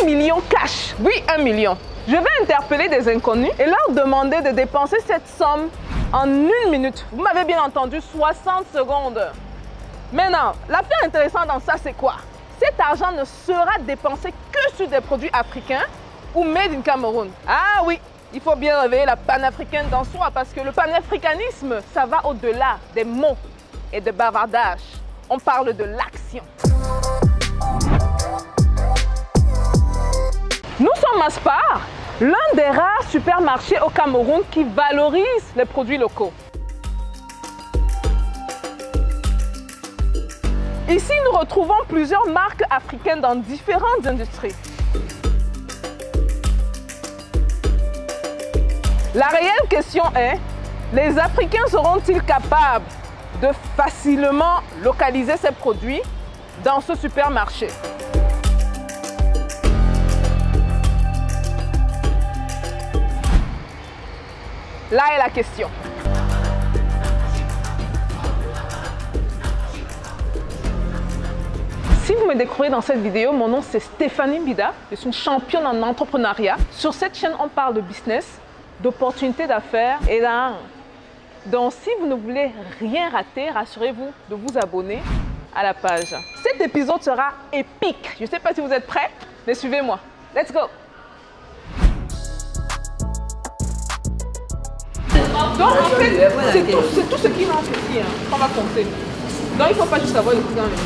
million cash. Oui, 1 million. Je vais interpeller des inconnus et leur demander de dépenser cette somme en 1 minute. Vous m'avez bien entendu, 60 secondes. Maintenant, l'affaire intéressante dans ça, c'est quoi? Cet argent ne sera dépensé que sur des produits africains ou made in Cameroun. Ah oui, il faut bien réveiller la panafricaine dans soi parce que le panafricanisme, ça va au-delà des mots et des bavardages. On parle de l'action. Nous sommes à Spar, l'un des rares supermarchés au Cameroun qui valorise les produits locaux. Ici, nous retrouvons plusieurs marques africaines dans différentes industries. La réelle question est, les Africains seront-ils capables de facilement localiser ces produits dans ce supermarché? Là est la question. Si vous me découvrez dans cette vidéo, mon nom c'est Stéphanie Mbida. Je suis une championne en entrepreneuriat. Sur cette chaîne, on parle de business, d'opportunités d'affaires et d'argent. Donc, si vous ne voulez rien rater, rassurez-vous de vous abonner à la page. Cet épisode sera épique. Je ne sais pas si vous êtes prêts, mais suivez-moi. Let's go! Donc, en fait, c'est tout ce qui manque ici qu'on va compter. Donc, il ne faut pas juste avoir le coup dans les mains.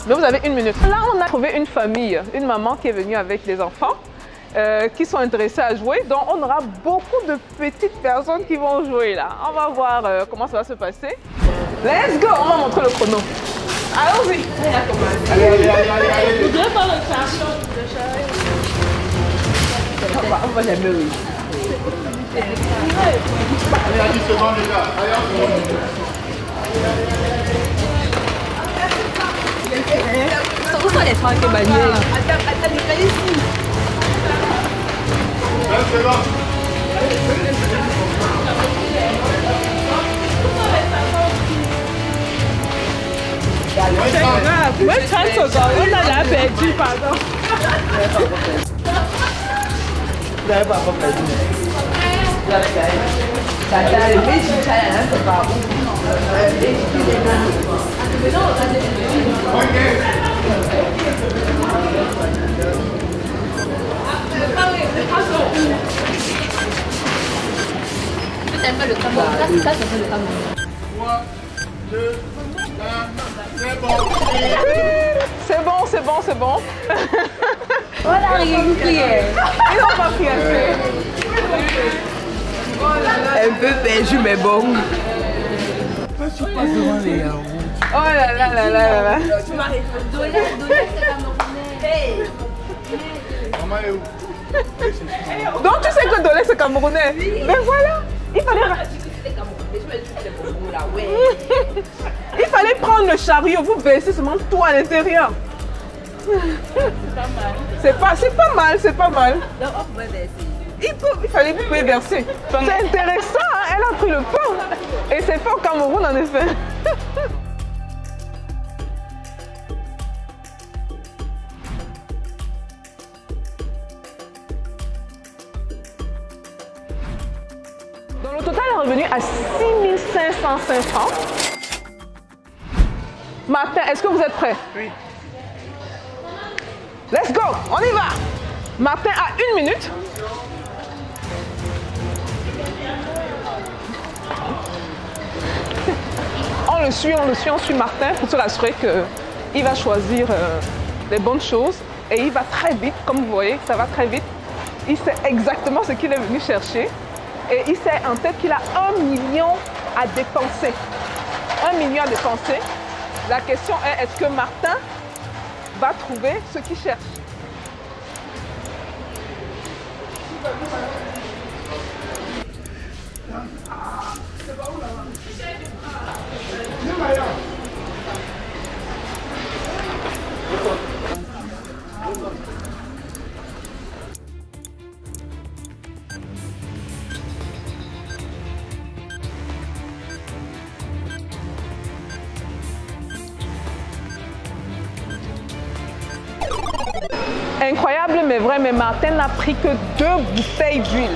Mais vous avez 1 minute. Là, on a trouvé une famille, une maman qui est venue avec les enfants qui sont intéressés à jouer. Donc, on aura beaucoup de petites personnes qui vont jouer là. On va voir comment ça va se passer. Let's go! On va montrer le chrono. Allons-y! Allez. Vous devez faire le chariot. On va jamais oui. Allez, 10 secondes déjà. Où sont les trois qui manuels? Attends, ici. 20 secondes. C'est grave. Oui, 30 secondes. On a la perdu, pardon. Vous n'avez pas encore perdu. Le Cameroun. Ça, c'est le Cameroun. 3, 2, 1, c'est bon. C'est bon, c'est bon, c'est bon. On n'a rien crié. Ils n'ont pas pris assez. Un peu perdu, mais bon. Je suis pas devant les yaourts. Oh là là là là là. Tu m'as donné c'est Camerounais. Maman est où? Donc tu sais que Dolé c'est camerounais. Mais voilà, il fallait prendre le chariot, vous versez seulement tout à l'intérieur. C'est pas mal, c'est pas mal. Donc, on pouvait verser. Il fallait vous pouvez verser. C'est intéressant, hein? Elle a pris le pain. Et c'est fait au Cameroun en effet. Donc le total est revenu à 6 505 francs. Martin, est-ce que vous êtes prêts? Oui. Let's go, on y va. Martin a 1 minute. On suit Martin pour se rassurer qu'il va choisir les bonnes choses et il va très vite, comme vous voyez, ça va très vite. Il sait exactement ce qu'il est venu chercher et il sait en tête qu'il a 1 million à dépenser. 1 million à dépenser. La question est, est-ce que Martin va trouver ce qu'il cherche? Incroyable mais vrai, mais Martin n'a pris que 2 bouteilles d'huile.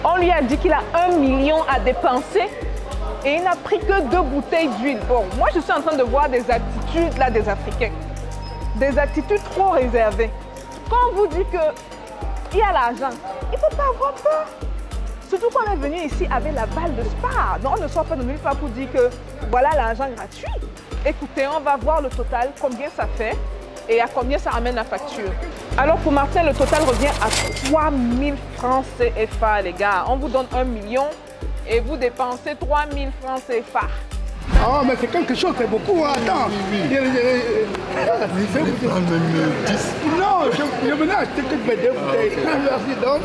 On lui a dit qu'il a 1 million à dépenser et il n'a pris que 2 bouteilles d'huile. Bon, moi je suis en train de voir des attitudes là des Africains. Des attitudes trop réservées. Quand on vous dit qu'il y a l'argent, il ne faut pas avoir peur. Surtout quand on est venu ici avec la balle de Spa. Donc on ne sort pas de nulle part pour dire que voilà l'argent gratuit. Écoutez, on va voir le total, combien ça fait et à combien ça amène la facture. Alors pour Martin, le total revient à 3 000 francs CFA, les gars. On vous donne 1 million et vous dépensez 3 000 francs CFA. Ah, mais c'est quelque chose, c'est beaucoup. Attends. Non, je venais acheter que 2 bouteilles. Quand je leur dis donc.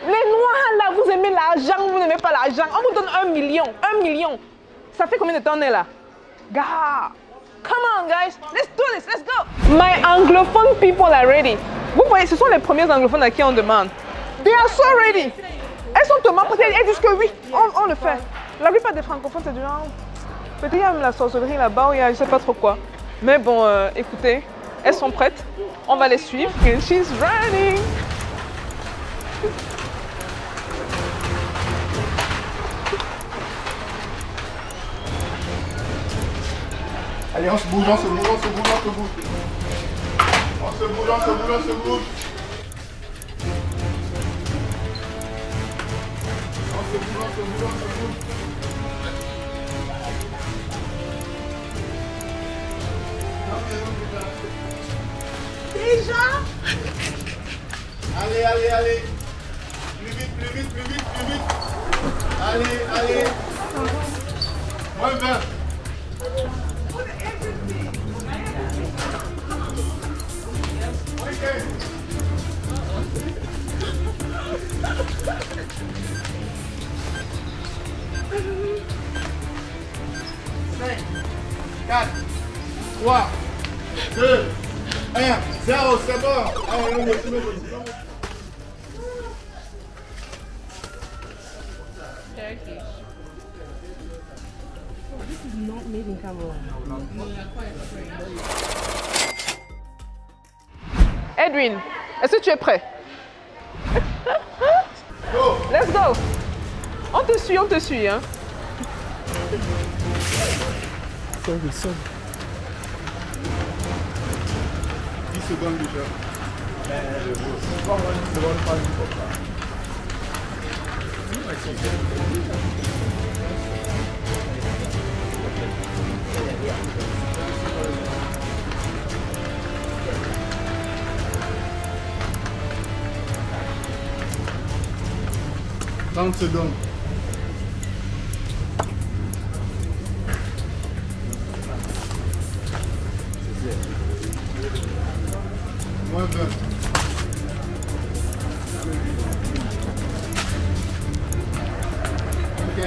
Les noirs, là, vous aimez l'argent, vous n'aimez pas l'argent. On vous donne 1 million. 1 million. Ça fait combien de temps on est là? Gars, come on, guys. Let's do this. Let's go. My anglophone people are ready. Vous voyez, ce sont les premiers anglophones à qui on demande. They are so ready. Elles sont tellement prêtes. Elles disent que oui, on le fait. La plupart des francophones, c'est du genre... Peut-être qu'il y a même la sorcellerie là-bas ou il y a je sais pas trop quoi. Mais bon, écoutez, elles sont prêtes. On va les suivre. And she's running. Allez, on se bouge, on se bouge, on se bouge, on se bouge. On se bouge, on se bouge, on se bouge. On se bouge, on se bouge, on se bouge. Déjà? Allez, allez, allez. Plus vite, plus vite, plus vite, plus vite. Allez, allez. Moins 20. Okay. 5, 4, 3, 2, 1, 0, c'est bon. Allez, on est This is not made in Cameroon. Edwin, est-ce que tu es prêt? Go. Let's go. On te suit, hein. Sauve. 10 secondes déjà. Dans secondes. Moins 20. Ok.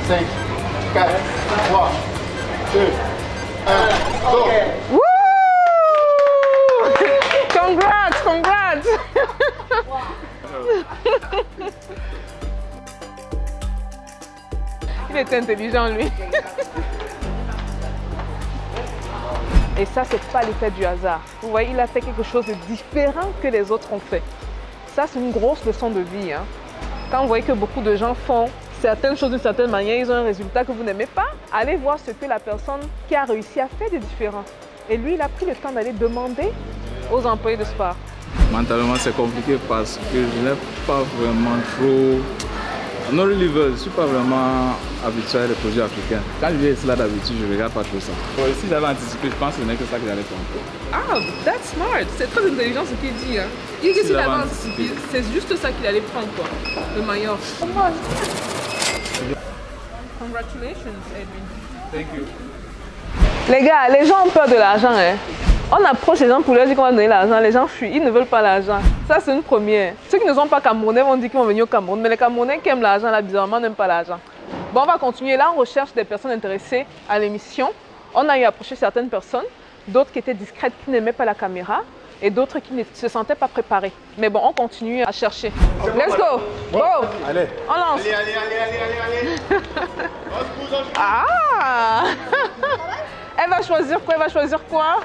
5, 4, 3, 2, 1, go! Woo! Congrats! Il est intelligent, lui. Et ça, c'est pas l'effet du hasard. Vous voyez, il a fait quelque chose de différent que les autres ont fait. Ça, c'est une grosse leçon de vie. Hein. Quand vous voyez que beaucoup de gens font certaines choses d'une certaine manière, ils ont un résultat que vous n'aimez pas, allez voir ce que la personne qui a réussi a fait de différent. Et lui, il a pris le temps d'aller demander aux employés de Spar. Mentalement, c'est compliqué parce que je n'ai pas vraiment trop... Non, je ne suis pas vraiment habitué à des produits africains. Quand je viens ici là d'habitude, je ne regarde pas trop ça. Bon, ici, j'avais anticipé, je pense que ce n'est que ça que j'allais faire. Ah, that's smart. C'est très intelligent ce qu'il dit. Hein. Il dit qu'il avait anticipé. C'est juste ça qu'il allait prendre, quoi. Le maillot. Congratulations, Edwin. Thank you. Les gars, les gens ont peur de l'argent. Hein. On approche les gens pour leur dire qu'on va donner l'argent. Les gens fuient, ils ne veulent pas l'argent. Ça, c'est une première. Ceux qui ne sont pas Camerounais vont dire qu'ils vont venir au Cameroun. Mais les Camerounais qui aiment l'argent, là, bizarrement, n'aiment pas l'argent. Bon, on va continuer. Là, on recherche des personnes intéressées à l'émission. On a eu approché certaines personnes, d'autres qui étaient discrètes, qui n'aimaient pas la caméra, et d'autres qui ne se sentaient pas préparés. Mais bon, on continue à chercher. Let's go! Go! Allez. On lance! Allez. Ah! Elle va choisir quoi? Elle va choisir quoi?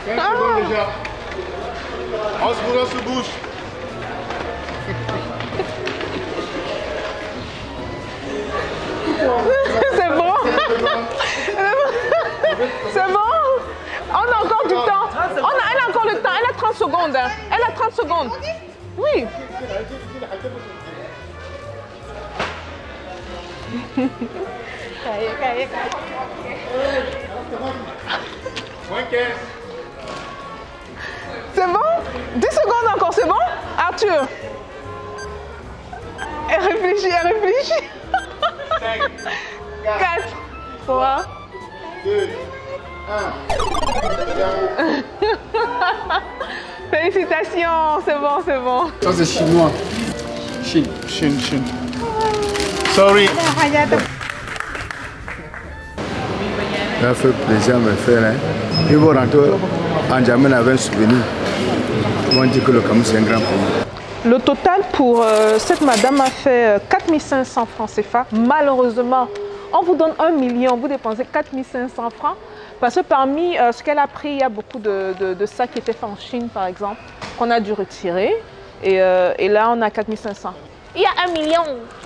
15 secondes déjà. On se bouge. C'est bon? C'est bon? On a encore du temps. Elle a encore le temps. Elle a 30 secondes. Elle a 30 secondes. Oui. Moins 15. C'est bon? 10 secondes encore, c'est bon? Arthur? Elle réfléchit, elle réfléchit. 5, 4, 3, 2, 1. Félicitations, c'est bon, c'est bon. Ça c'est chinois. Chine. Sorry. Ça fait plaisir à me faire. Hein. Ils vont rentrer en Djamena avec un souvenir. Ils vont dire que le Cameroun c'est un grand pays. Le total pour cette madame a fait 4500 francs CFA. Malheureusement, on vous donne 1 million, vous dépensez 4500 francs. Parce que parmi ce qu'elle a pris, il y a beaucoup de sacs qui étaient faits en Chine, par exemple, qu'on a dû retirer. Et là, on a 4500. Il y a 1 million.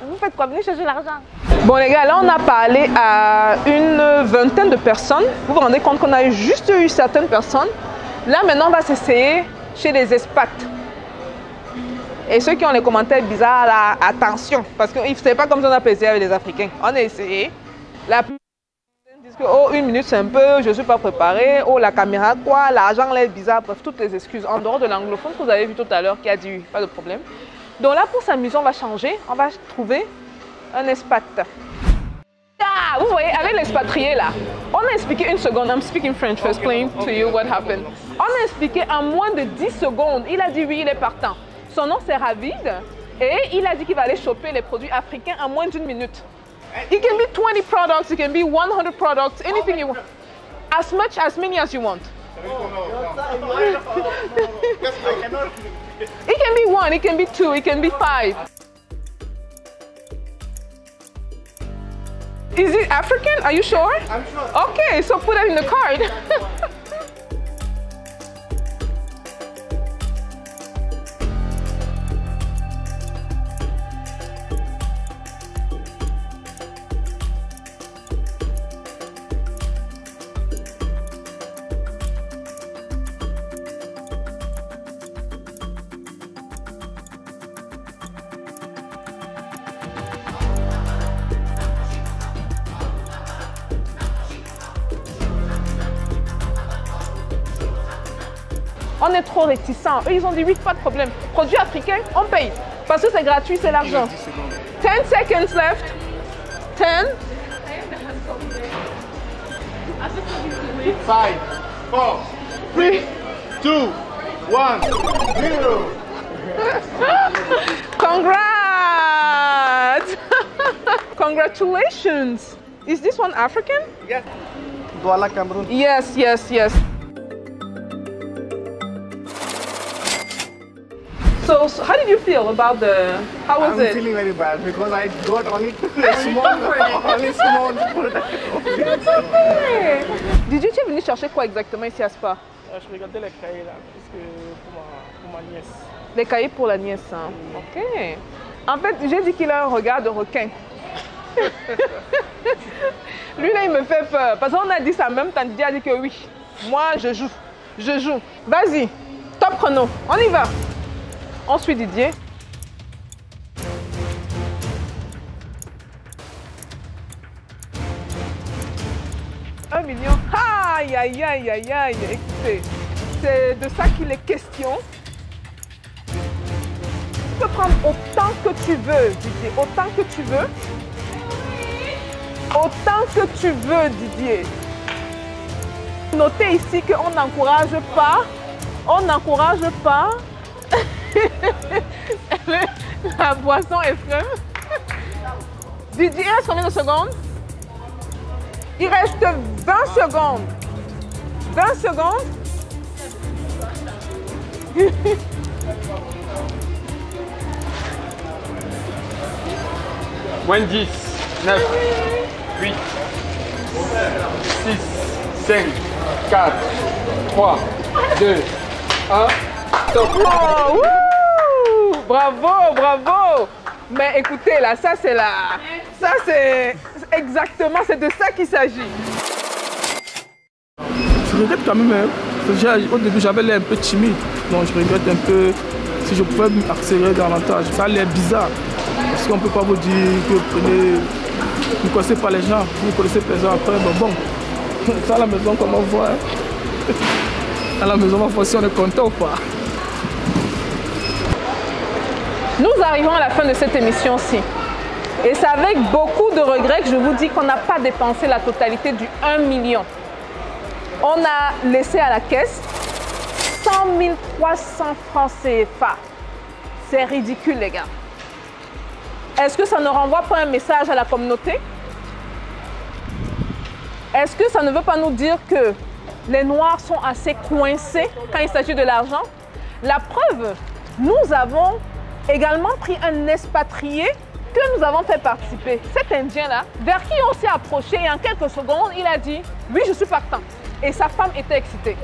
Vous faites quoi? Venez chercher l'argent. Bon les gars, là on a parlé à une vingtaine de personnes. Vous vous rendez compte qu'on a juste eu certaines personnes. Là maintenant, on va s'essayer chez les expats. Et ceux qui ont les commentaires bizarres, là, attention. Parce que c'est pas comme ça on a plaisir avec les Africains. On a essayé. La plupart disent que oh, 1 minute c'est un peu, je ne suis pas préparé. Oh, la caméra quoi, l'argent là est bizarre. Bref, toutes les excuses. En dehors de l'anglophone que vous avez vu tout à l'heure qui a dit oui, pas de problème. Donc là, pour s'amuser, on va changer. On va trouver un expat. Ah, vous voyez, avec l'expatrié là, on a expliqué 1 seconde. I'm speaking French to explain to you what happened. On a expliqué en moins de 10 secondes. Il a dit oui, il est partant. Son nom c'est Ravid et il a dit qu'il va aller choper les produits africains en moins d'1 minute. It can be 20 products, it can be 100 products, anything you want. As many as you want. It can be 1, it can be 2, it can be 5. Is it African? Are you sure? I'm sure. Okay, so put it in the card. On est trop réticents. Eux, ils ont dit oui, pas de problème. Produits africains, on paye. Parce que c'est gratuit, c'est l'argent. 10 seconds left. 10. 5, 4, 3, 2, 1, 0. Congrats! Congratulations. Is this one African? Yes. Douala, Cameroon. Yes, yes, yes. So how did you feel about how was it? I'm feeling very bad because I got only small. Did you venir chercher quoi exactement ici à Spa? Je regardais les cahiers là, pour ma nièce. Les cahiers pour la nièce, hein? Ok. En fait, j'ai dit qu'il a un regard de requin. Lui là, il me fait peur. Parce qu'on a dit ça même, tant Didier a dit que oui. Moi, je joue. Je joue. Vas-y, top chrono. On y va. On suit Didier. $1 million. Aïe, aïe, aïe, aïe, aïe. Écoutez, c'est de ça qu'il est question. Tu peux prendre autant que tu veux, Didier. Autant que tu veux. Autant que tu veux, Didier. Notez ici qu'on n'encourage pas. On n'encourage pas. La boisson est fraîche. Didier, il reste combien de secondes? Il reste 20 secondes. 20 secondes. Moins 10, 9, 8, 6, 5, 4, 3, 2, 1, stop. Oh, wouh! Bravo, bravo! Mais écoutez, là, ça c'est exactement, c'est de ça qu'il s'agit. Je regrette quand même, hein. Au début j'avais l'air un peu timide, donc je regrette un peu si je pouvais accélérer davantage. Ça a l'air bizarre, parce qu'on ne peut pas vous dire que vous ne connaissez pas les gens, vous ne connaissez personne après, mais bon, ça à la maison comme on voit. Hein. À la maison on va voir si on est content ou pas. Nous arrivons à la fin de cette émission-ci. Et c'est avec beaucoup de regrets que je vous dis qu'on n'a pas dépensé la totalité du 1 million. On a laissé à la caisse 100 300 francs CFA. C'est ridicule, les gars. Est-ce que ça ne renvoie pas un message à la communauté? Est-ce que ça ne veut pas nous dire que les Noirs sont assez coincés quand il s'agit de l'argent? La preuve, nous avons également pris un expatrié que nous avons fait participer. Cet Indien-là, vers qui on s'est approché et en quelques secondes, il a dit « Oui, je suis partant ». Et sa femme était excitée.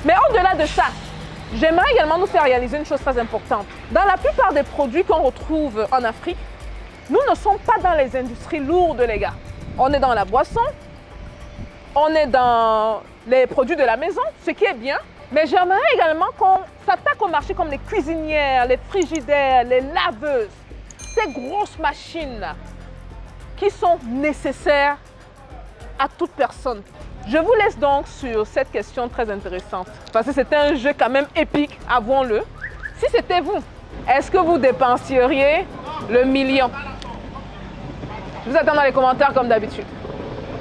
Mais au-delà de ça, j'aimerais également nous faire réaliser une chose très importante. Dans la plupart des produits qu'on retrouve en Afrique, nous ne sommes pas dans les industries lourdes, les gars. On est dans la boisson, on est dans les produits de la maison, ce qui est bien. Mais j'aimerais également qu'on s'attaque au marché comme les cuisinières, les frigidaires, les laveuses. Ces grosses machines-là qui sont nécessaires à toute personne. Je vous laisse donc sur cette question très intéressante. Parce que c'était un jeu quand même épique, avouons-le. Si c'était vous, est-ce que vous dépenseriez le million? Je vous attends dans les commentaires comme d'habitude.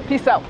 Peace out.